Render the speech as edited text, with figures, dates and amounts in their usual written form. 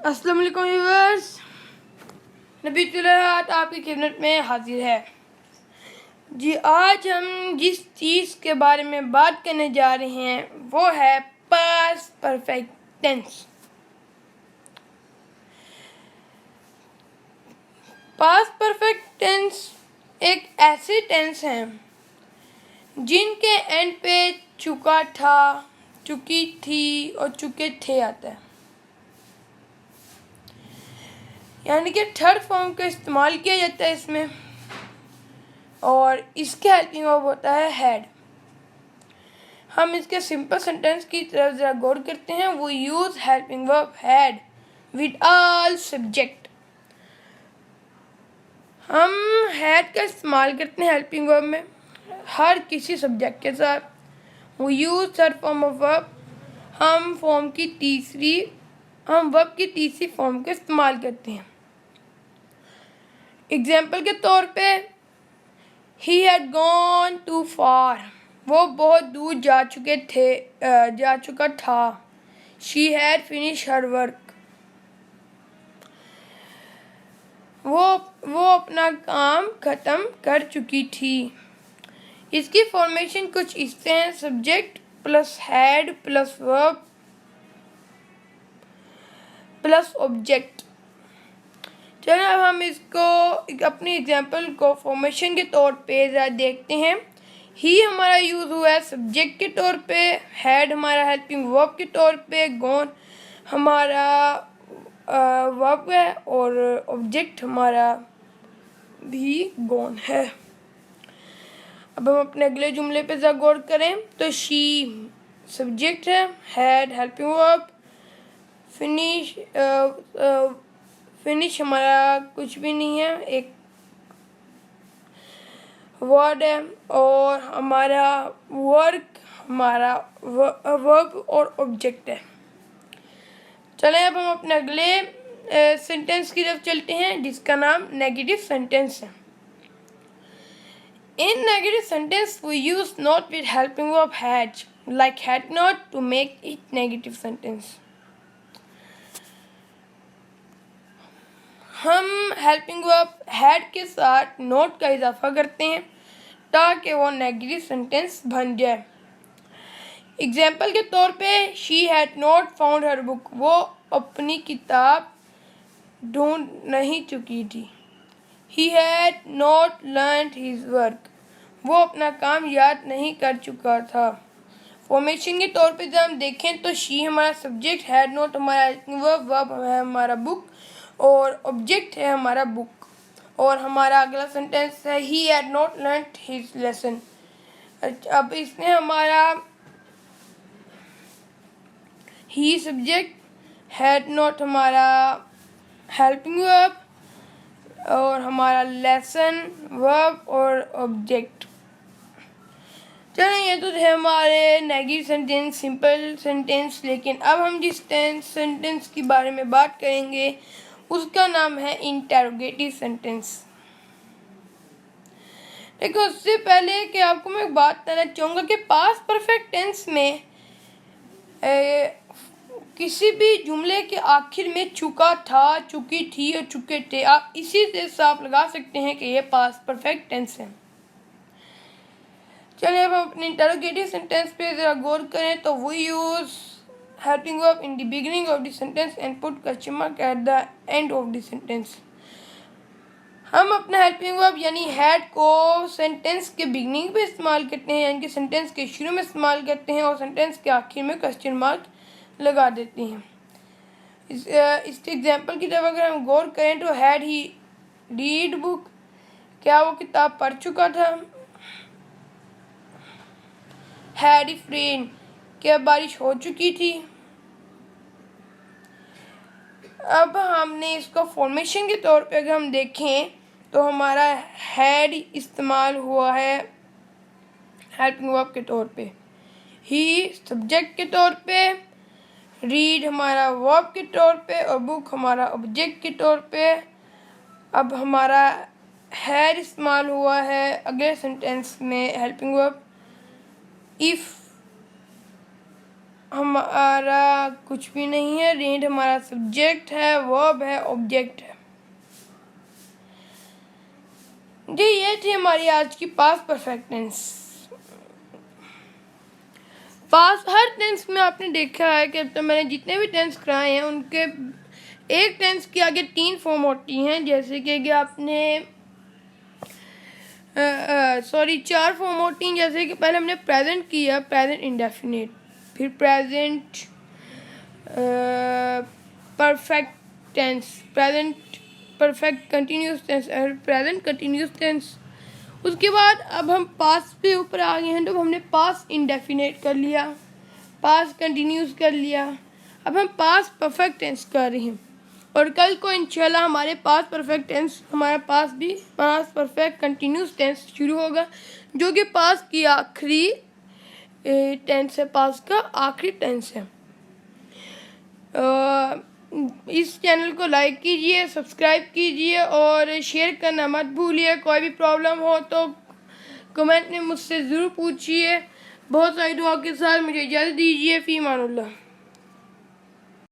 अस्सलाम वालेकुम व्यूअर्स, नबी तुलहत आपकी खिदमत में हाजिर है। जी, आज हम जिस चीज़ के बारे में बात करने जा रहे हैं वो है past perfect tense. Past perfect tense एक ऐसी टेंस है जिनके एंड पे चुका था, चुकी थी और चुके थे आता है, यानी कि थर्ड फॉर्म का इस्तेमाल किया जाता है इसमें, और इसके हेल्पिंग वर्ब होता है हैड। हम इसके सिंपल सेंटेंस की तरफ ज़रा गौर करते हैं। वो use helping verb had with all subject. हम हैड का इस्तेमाल करते हैं हेल्पिंग वर्ब में हर किसी सब्जेक्ट के साथ। वो use third form of verb, हम वर्ब की तीसरी फॉर्म का इस्तेमाल करते हैं। एग्जाम्पल के तौर पे ही हैड गॉन टू फार, वो बहुत दूर जा चुका था। She had finish her work, वो अपना काम ख़त्म कर चुकी थी। इसकी फॉर्मेशन कुछ इस तरह है: subject plus had plus verb plus object. चलो अब हम इसको अपनी एग्जाम्पल को फॉर्मेशन के तौर पे ज़रा देखते हैं। ही हमारा यूज़ हुआ है सब्जेक्ट के तौर पे, हैड हमारा हेल्पिंग वर्ब के तौर पे, गॉन हमारा वर्ब है और ऑब्जेक्ट हमारा भी गॉन है। अब हम अपने अगले जुमले पे ज़रा गौर करें तो शी सब्जेक्ट है, हैड हेल्पिंग वर्ब, फिनिश हमारा कुछ भी नहीं है, एक वर्ड है, और हमारा वर्क हमारा वर्ब और ऑब्जेक्ट है। चलें अब हम अपने अगले सेंटेंस की तरफ चलते हैं जिसका नाम नेगेटिव सेंटेंस है। In negative sentence we use not with helping verb had, like had not, to make it negative sentence. हम हेल्पिंग वर्ब हैड के साथ नोट का इजाफा करते हैं ताकि वो नेगेटिव सेंटेंस बन जाए। एग्जाम्पल के तौर पे she had not found her book, वो अपनी किताब ढूंढ नहीं चुकी थी। He had not learn his work, वो अपना काम याद नहीं कर चुका था। फॉर्मेशन के तौर पे जब हम देखें तो शी हमारा सब्जेक्ट, हैड नॉट हमारा वर्ब है हमारा बुक, और ऑब्जेक्ट है हमारा बुक। और हमारा अगला सेंटेंस है he had not learn his lesson. अब इसमें हमारा ही सब्जेक्ट, हैड नॉट हमारा हेल्पिंग वर्ब और हमारा लेसन वर्ब और ऑब्जेक्ट। चलो ये तो थे हमारे नेगेटिव सेंटेंस, सिंपल सेंटेंस। लेकिन अब हम जिस सेंटेंस के बारे में बात करेंगे उसका नाम है इंटेरोगेटिव सेंटेंस। देखो, उससे पहले कि आपको मैं एक बात कहना चाहूँगा कि पास्ट परफेक्ट टेंस में किसी भी जुमले के आखिर में चुका था, चुकी थी और चुके थे, आप इसी से आप लगा सकते हैं कि ये पास्ट परफेक्ट टेंस है। चलिए अब हम अपने इंटरोगेटिव सेंटेंस पे ज़रा गौर करें तो we use helping verb in the beginning of the sentence and put question mark at the end of the sentence. हम अपना हेल्पिंग वर्ब यानी हैड को सेंटेंस के बिगिनिंग पे इस्तेमाल करते हैं, यानी कि सेंटेंस के शुरू में इस्तेमाल करते हैं, और सेंटेंस के आखिर में क्वेश्चन मार्क लगा देते हैं। इसके एग्जाम्पल की तरफ अगर हम गौर करें तो हैड ही रीड बुक, क्या वो किताब पढ़ चुका था। हैड इट रेन, क्या बारिश हो चुकी थी। अब हमने इसको फॉर्मेशन के तौर पे अगर हम देखें तो हमारा हैड इस्तेमाल हुआ है हेल्पिंग वर्ब के तौर पे, ही सब्जेक्ट के तौर पे, रीड हमारा वर्ब के तौर पे और बुक हमारा ऑब्जेक्ट के तौर पे। अब हमारा हैड इस्तेमाल हुआ है अगले सेंटेंस में हेल्पिंग वर्ब इफ़ हमारा कुछ भी नहीं है, रीड हमारा सब्जेक्ट है, वर्ब है, ऑब्जेक्ट है। जी ये थी हमारी आज की पास्ट परफेक्ट टेंस। पास्ट हर टेंस में आपने देखा है कि तो मैंने जितने भी टेंस कराए हैं उनके एक टेंस के आगे 3 फॉर्म होती हैं, जैसे कि आपने 4 फॉर्म होती हैं। जैसे कि पहले हमने प्रेजेंट किया, प्रेजेंट इंडेफिनिट, फिर present perfect tense, present perfect continuous tense और प्रेजेंट कंटिन्यूस टेंस। उसके बाद अब हम पास्ट पे ऊपर आ गए हैं, तो हमने पास्ट इंडेफिनिट कर लिया, पास्ट कंटिन्यूस कर लिया, अब हम पास्ट परफेक्ट टेंस कर रहे हैं। और कल को इंशाल्लाह हमारे पास्ट परफेक्ट टेंस, हमारे पास भी पास्ट परफेक्ट कंटिन्यूस टेंस शुरू होगा, जो कि पास्ट की आखिरी टेंस है, पास्ट का आखिरी टेंस है। इस चैनल को लाइक कीजिए, सब्सक्राइब कीजिए और शेयर करना मत भूलिए। कोई भी प्रॉब्लम हो तो कमेंट में मुझसे ज़रूर पूछिए। बहुत सारी दुआ के साथ मुझे इजाज़त दीजिए। फ़ी अमानुल्लाह।